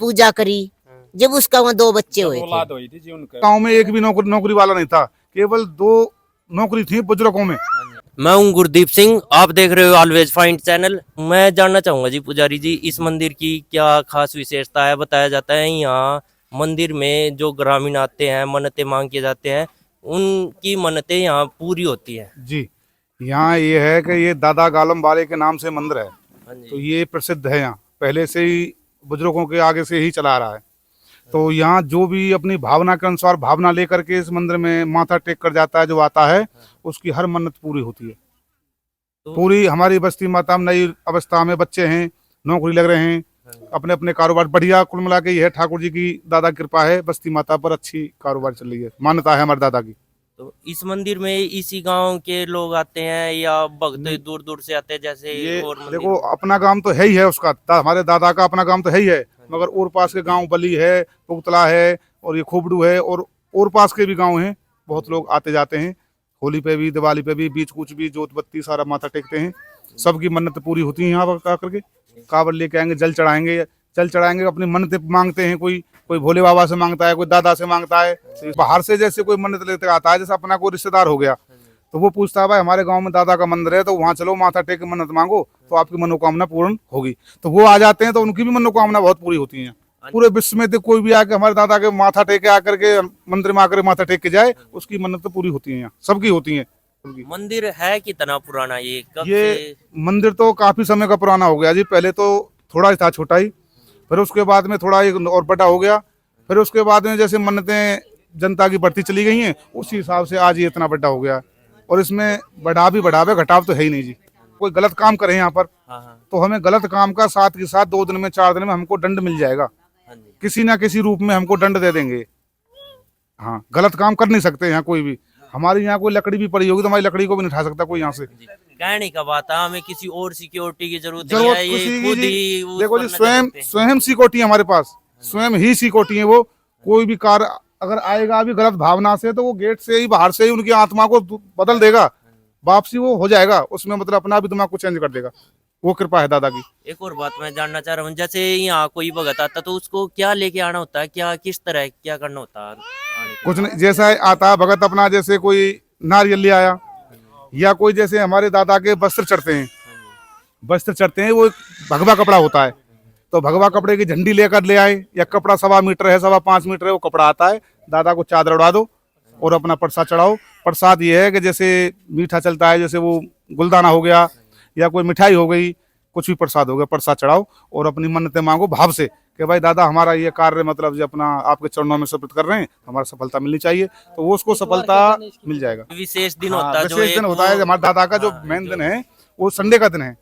पूजा करी, जब उसका वहाँ 2 बच्चे हुए थे। औलाद हुई थी जी उनका। गांव में एक भी नौकरी वाला नहीं था, केवल 2 नौकरी थी बुजुर्गों में। मैं हूं गुरदीप सिंह, आप देख रहे हो ऑलवेज फाइंड चैनल। मैं जानना चाहूंगा जी पुजारी जी, इस मंदिर की क्या खास विशेषता है। बताया जाता है यहाँ मंदिर में जो ग्रामीण आते हैं, मन्नतें मांग के जाते हैं, उनकी मन्नतें यहाँ पूरी होती है जी, यहाँ ये है कि ये दादा गालम वाले के नाम से मंदिर है, हाँ तो जी। ये प्रसिद्ध है। यहाँ पहले से ही बुजुर्गों के आगे से ही चला आ रहा है। तो यहाँ जो भी अपनी भावना के अनुसार भावना लेकर के इस मंदिर में माथा टेक कर जाता है, जो आता है उसकी हर मन्नत पूरी होती है। तो पूरी हमारी बस्ती माता में नई अवस्था में बच्चे हैं, नौकरी लग रहे हैं, अपने अपने कारोबार बढ़िया। कुल मिला के ये है ठाकुर जी की दादा कृपा है, बस्ती माता पर अच्छी कारोबार चल रही है, मान्यता है हमारे दादा की। तो इस मंदिर में इसी गांव के लोग आते हैं या भक्त दूर दूर से आते हैं जैसे ये और मंदिर? देखो अपना गांव तो है ही है उसका, हमारे दादा का अपना गांव तो है ही है, मगर और पास के गांव बली है, पुगतला है और ये खोबड़ू है और पास के भी गांव हैं। बहुत लोग आते जाते हैं, होली पे भी, दिवाली पे भी, बीच कुछ भी, जोत बत्ती सारा माथा टेकते हैं। सबकी मन्नत पूरी होती है। यहाँ पर आकर के कावड़ लेके आएंगे, जल चढ़ाएंगे, अपनी मन्नतें मांगते हैं। कोई भोले बाबा से मांगता है, कोई दादा से मांगता है। बाहर से जैसे कोई मन्नत लेते आता है, जैसे अपना कोई रिश्तेदार हो गया, तो वो पूछता है भाई हमारे गांव में दादा का मंदिर है, तो वहाँ चलो माथा टेक के मन्नत मांगो तो आपकी मनोकामना पूर्ण होगी। तो वो आ जाते हैं, तो उनकी भी मनोकामना बहुत पूरी होती है। पूरे विश्व में तो कोई भी आके हमारे दादा के माथा टेक के आकर के मंदिर में आकर माथा टेक के जाए, उसकी मन्नत तो पूरी होती है। यहाँ सबकी होती है। मंदिर है कितना पुराना ये? कब ये से? मंदिर तो काफी समय का पुराना हो गया जी। पहले तो थोड़ा ही था, छोटा ही, फिर उसके बाद में थोड़ा ही और बड़ा हो गया, फिर उसके बाद में जैसे मन्नतें जनता की बढ़ती चली गई हैं, उसी हिसाब से आज ये इतना बड़ा हो गया। और इसमें बढ़ावे घटाव तो है ही नहीं जी। कोई गलत काम करे यहाँ पर हाँ। तो हमें गलत काम का साथ के साथ 2 दिन में 4 दिन में हमको दंड मिल जाएगा। हाँ जी। किसी ना किसी रूप में हमको दंड दे देंगे। हाँ, गलत काम कर नहीं सकते यहाँ कोई भी। हमारी यहाँ कोई लकड़ी भी पड़ी होगी तो हमारी लकड़ी को भी नहीं उठा सकता कोई यहाँ से। कहने का बात है, हमें किसी और सिक्योरिटी की जरूरत नहीं है, ये किसी खुद की ही उस देखो पर जी, नजर स्वयं रखते हैं। स्वयं सिक्योरिटी है हमारे पास, स्वयं ही सिक्योरिटी है। वो कोई भी कार अगर आएगा अभी गलत भावना से, तो वो गेट से ही, बाहर से ही उनकी आत्मा को बदल देगा, वापसी वो हो जाएगा उसमें, मतलब अपना भी दिमाग को चेंज कर देगा। वो कृपा है दादा की। एक और बात मैं जानना चाह रहा हूँ, जैसे यहाँ कोई भगत आता तो उसको क्या लेके आना होता है, क्या किस तरह क्या करना होता है आने के कुछ नहीं, जैसा आता है भगत अपना, जैसे कोई नारियल ले आया, या कोई जैसे हमारे दादा के वस्त्र चढ़ते हैं, वो एक भगवा कपड़ा होता है, तो भगवा कपड़े की झंडी लेकर ले आए, या कपड़ा 1.25 मीटर है, 5.25 मीटर है, वो कपड़ा आता है, दादा को चादर उड़ा दो और अपना प्रसाद चढ़ाओ। प्रसाद ये है कि जैसे मीठा चलता है, जैसे वो गुलदाना हो गया या कोई मिठाई हो गई, कुछ भी प्रसाद हो गया, प्रसाद चढ़ाओ और अपनी मन्नतें मांगो भाव से कि भाई दादा हमारा ये कार्य मतलब जो अपना आपके चरणों में समर्पित कर रहे हैं, हमारा सफलता मिलनी चाहिए, तो वो उसको सफलता मिल जाएगा। विशेष दिन हाँ, होता है, जो विशेष दिन होता है हमारे दादा का, जो मेन दिन है वो संडे का दिन है।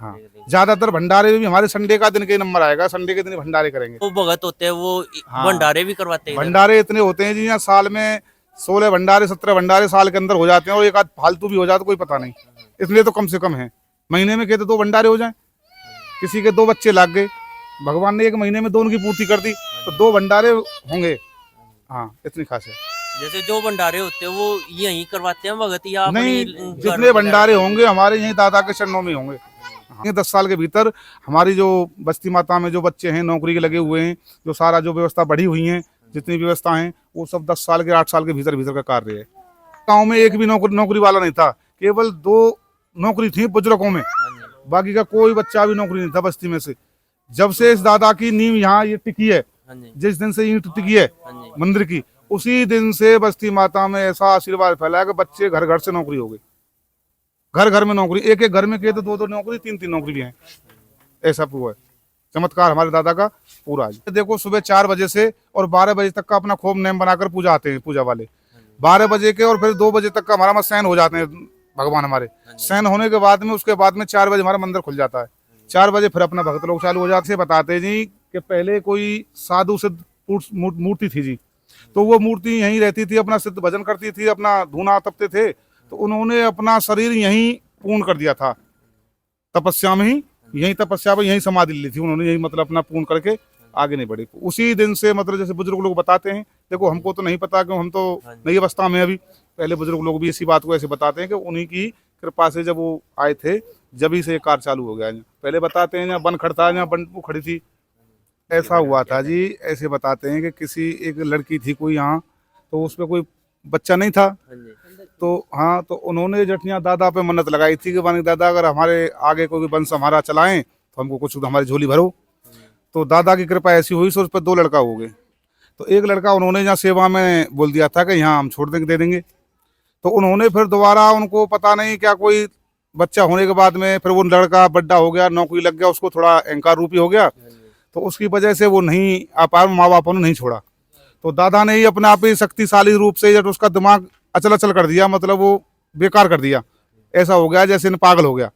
हाँ, ज्यादातर भंडारे भी हमारे संडे का दिन के नंबर आएगा, संडे के दिन भंडारे करेंगे। वो भगत होते हैं, वो हाँ। भंडारे भी करवाते हैं इधर। भंडारे इतने होते हैं जी, यहाँ साल में 16 भंडारे 17 भंडारे साल के अंदर हो जाते हैं, और एक आध फालतू भी हो जाता कोई पता नहीं, इसलिए तो कम से कम है। महीने में कहते 2 भंडारे हो जाए, किसी के 2 बच्चे लाग गए, भगवान ने 1 महीने में 2 उनकी पूर्ति कर दी, तो 2 भंडारे होंगे। हाँ, इतनी खास है। जैसे जो भंडारे होते हैं वो यहीं करवाते हैं भगत या नहीं, अपनी जितने भंडारे होंगे हमारे यही दादा के चरणों में होंगे। हाँ, 10 साल के भीतर हमारी जो बस्ती माता में जो बच्चे हैं नौकरी के लगे हुए हैं, जो सारा जो व्यवस्था बढ़ी हुई है, जितनी व्यवस्था है वो सब 10 साल के 8 साल के भीतर का कार्य है। गाँव में एक भी नौकरी वाला नहीं था, केवल 2 नौकरी थी बुजुर्गों में, बाकी का कोई बच्चा भी नौकरी नहीं था बस्ती में से। जब से इस दादा की नींव यहाँ ये टिकी है, जिस दिन से ईंट टिकी है मंदिर की, उसी दिन से बस्ती माता में ऐसा आशीर्वाद फैला कि बच्चे घर घर से नौकरी हो गई, घर घर में नौकरी, एक एक घर में कहे तो 2-2 नौकरी, 3-3 नौकरी भी है। ऐसा पूरा है चमत्कार हमारे दादा का पूरा है। देखो सुबह 4 बजे से और 12 बजे तक का अपना खोम नेम बनाकर पूजा आते हैं पूजा वाले, 12 बजे के, और फिर 2 बजे तक का हमारा में शयन हो जाते हैं भगवान हमारे। शयन होने के बाद में उसके बाद में 4 बजे हमारा मंदिर खुल जाता है। 4 बजे फिर अपना भक्त लोग चालू हो जाते हैं। बताते जी कि पहले कोई साधु सिद्ध मूर्ति थी जी, तो वो मूर्ति यहीं रहती थी, अपना सिद्ध भजन करती थी, अपना धूना तपते थे, तो उन्होंने अपना शरीर यहीं पूर्ण कर दिया था, तपस्या में ही, यहीं तपस्या में यहीं समाधि ली थी उन्होंने, यही मतलब अपना पूर्ण करके आगे नहीं बढ़े। उसी दिन से मतलब जैसे बुजुर्ग लोग बताते हैं, देखो हमको तो नहीं पता क्यों, हम तो नई अवस्था में अभी, पहले बुजुर्ग लोग भी इसी बात को ऐसे बताते हैं कि उन्हीं की कृपा से जब वो आए थे, जब ही से ये कार्य चालू हो गया। पहले बताते हैं यहाँ बन खड़ता है, यहाँ बन वो खड़ी थी, ऐसा हुआ था जी, ऐसे बताते हैं कि किसी एक लड़की थी कोई यहाँ, तो उस पर कोई बच्चा नहीं था। तो हाँ, तो उन्होंने जठियाँ दादा पे मन्नत लगाई थी कि वानी दादा अगर हमारे आगे कोई वंश हमारा चलाएं तो हमको कुछ हमारी झोली भरो। तो दादा की कृपा ऐसी हुई सो उस पर 2 लड़का हो गए। तो एक लड़का उन्होंने यहाँ सेवा में बोल दिया था कि यहाँ हम छोड़ देंगे, दे देंगे। तो उन्होंने फिर दोबारा, उनको पता नहीं क्या कोई बच्चा होने के बाद में फिर वो लड़का बड्डा हो गया, नौकरी लग गया, उसको थोड़ा अहंकार रूपी हो गया, तो उसकी वजह से वो नहीं आ पाया, माँ बापों ने नहीं छोड़ा। तो दादा ने ही अपने आप ही शक्तिशाली रूप से जब उसका दिमाग अचल अचल कर दिया, मतलब वो बेकार कर दिया, ऐसा हो गया जैसे पागल हो गया।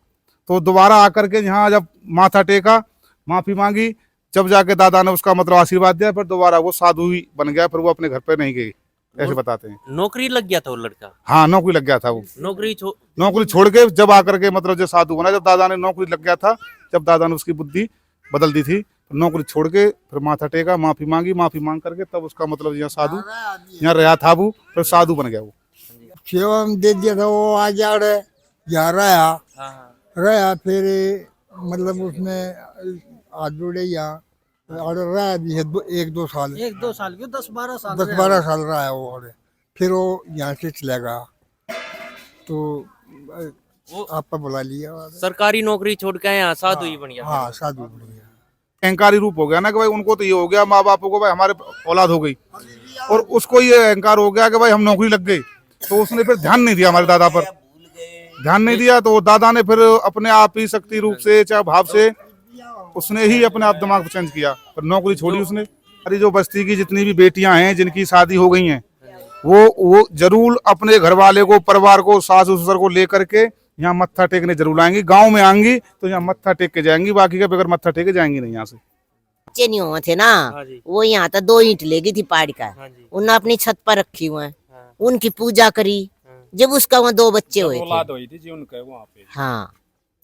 तो दोबारा आकर के यहाँ जब माथा टेका, माफी मांगी, जब जाके दादा ने उसका मतलब आशीर्वाद दिया, फिर दोबारा वो साधु ही बन गया, फिर वो अपने घर पे नहीं गई, ऐसे बताते हैं। नौकरी लग गया था वो लड़का? हाँ, नौकरी लग गया था वो। नौकरी छोड़ के जब आकर के मतलब जो साधु बना, जब दादा ने नौकरी लग गया था, जब दादा ने उसकी बुद्धि बदल दी थी, नौकरी छोड़ के फिर माथा टेका, माफी मांगी, माफी मांग करके तब उसका मतलब यहाँ साधु यहाँ रहा था, वो फिर साधु बन गया। वो सेवा में दे दिया था, वो आ जा रहा फिर मतलब उसने आज जुड़े यहाँ और रहा भी है 1-2 साल, 1-2 साल क्यों 10-12 साल 10-12 साल रहा है वो। और फिर वो यहाँ से चला गया, तो आपका बुला लिया और सरकारी नौकरी छोड़ के यहाँ साधु ही बन गया। हाँ, साधु बन गया। अहंकारी रूप हो गया ना कि भाई उनको तो ये हो गया, माँ बापों को भाई हमारे औलाद हो गई, और उसको ये अहंकार हो गया कि भाई हम नौकरी लग गई। तो उसने फिर ध्यान नहीं दिया हमारे दादा पर, ध्यान नहीं दिया। तो दादा ने फिर अपने आप ही शक्ति रूप से चाहे भाव से उसने ही अपने आप दिमाग चेंज किया, फिर नौकरी छोड़ी उसने। अरे जो बस्ती की जितनी भी बेटियां हैं जिनकी शादी हो गई हैं, वो जरूर अपने घर वाले को, परिवार को, सास ससुर को लेकर के यहाँ मत्था टेकने जरूर आएंगी। गांव में आएंगी तो यहाँ मत्था टेक के जाएंगी, बाकी का बगैर मत्था टेके जाएंगी नहीं यहाँ से। बच्चे नहीं हुए थे ना, वो यहाँ तो 2 ईंट लेगी थी पहाड़ का, उन्होंने अपनी छत पर रखी हुए, उनकी पूजा करी। जब उसका वहाँ 2 बच्चे हुए थे। हाँ,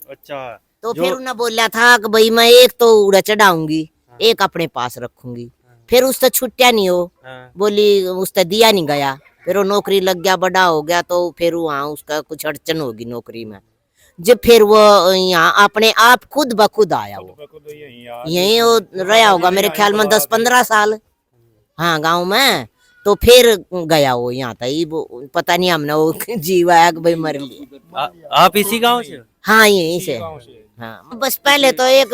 अच्छा। तो फिर उन्हें बोला था कि भाई मैं एक तो उड़ा चढ़ाऊंगी, एक अपने पास रखूंगी। फिर उससे छुट्टिया नहीं हो, बोली उससे दिया नहीं गया। फिर वो नौकरी लग गया, बड़ा हो गया, तो फिर वहाँ उसका कुछ अड़चन होगी नौकरी में। जब फिर वो यहाँ अपने आप खुद ब खुद आया, वो यही वो रहा होगा मेरे ख्याल में 10-15 साल, हाँ, गाँव में। तो फिर गया वो यहाँ तक, वो पता नहीं हमने वो जीवा है कि भाई मर गया। आप इसी गांव से? हाँ, यहीं से। हाँ, बस पहले तो एक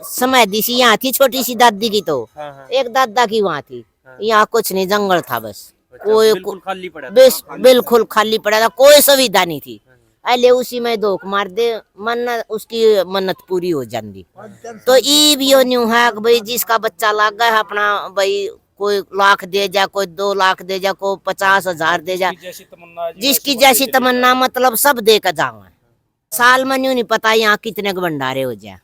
समाधि सी यहाँ थी, छोटी सी दादी की, तो एक दादा की वहाँ थी। यहाँ कुछ नहीं, जंगल था बस, कोई बिल्कुल खाली पड़ा था। बिल्कुल खाली पड़ा था, कोई सुविधा नहीं थी। अले उसी में धोख मार दे, मन्नत उसकी मन्नत पूरी हो जाती। तो ये भी न्यू है कि भाई जिसका बच्चा लग गया अपना, भाई कोई लाख दे जा, कोई 2 लाख दे जा, कोई 50,000 दे जा, जिसकी जैसी तमन्ना, मतलब सब दे कर जाओ। साल में न्यू नहीं पता यहाँ कितने के भंडारे हो जाए।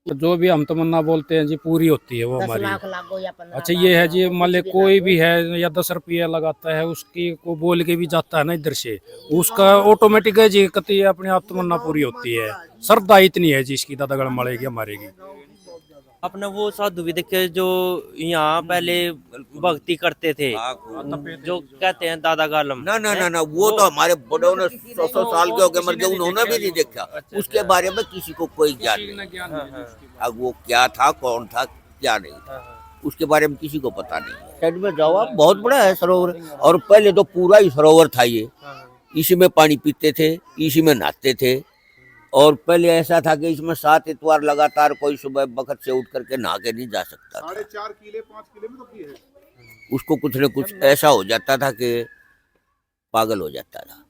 जो भी हम तमन्ना बोलते हैं जी पूरी होती है वो 10 हमारी। लाख लागो या 15 अच्छा, ये है जी, मान ले कोई भी है या 10 रुपया लगाता है, उसकी को बोल के भी जाता है ना इधर से, उसका ऑटोमेटिक है जी, कति अपने आप तमन्ना पूरी होती है। श्रद्धा इतनी है जी इसकी, दादागढ़ मरेगी हमारेगी। अपने वो साधु भी देखे जो यहाँ पहले भक्ति करते थे, जो कहते हैं दादा गालम। ना, वो तो हमारे बड़ों ने 100 साल के हो गए मर गए, उन्होंने भी नहीं देखा। उसके बारे में किसी को कोई ज्ञान नहीं। अब वो क्या था, कौन था, क्या नहीं था, उसके बारे में किसी को पता नहीं। साइड में जाओ आप, बहुत बड़ा है सरोवर, और पहले तो पूरा ही सरोवर था ये। इसी में पानी पीते थे, इसी में नहाते थे। और पहले ऐसा था कि इसमें 7 इतवार लगातार कोई सुबह वक्त से उठ करके नहा के नहीं जा सकता था। 4.5 किले 5 किले में तो भी है। उसको कुछ न कुछ ऐसा हो जाता था कि पागल हो जाता था,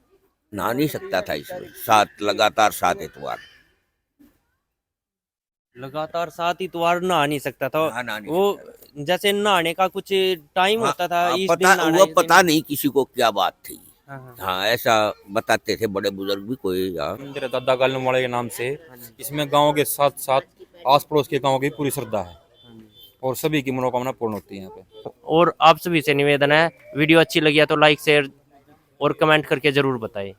नहा नहीं सकता था इसमें। 7 लगातार 7 इतवार लगातार 7 इतवार नहा नहीं सकता था। नहा नहीं वो जैसे नहाने का कुछ टाइम होता था, इस दिन नहाना, वो इस दिन पता नहीं किसी को क्या बात थी। हाँ। हाँ, ऐसा बताते थे बड़े बुजुर्ग भी। कोई मंदिर है दादा गालम वाले के नाम से। इसमें गांव के साथ साथ आस पड़ोस के गांव की पूरी श्रद्धा है और सभी की मनोकामना पूर्ण होती है यहाँ पे। और आप सभी से निवेदन है, वीडियो अच्छी लगी है तो लाइक, शेयर और कमेंट करके जरूर बताएं।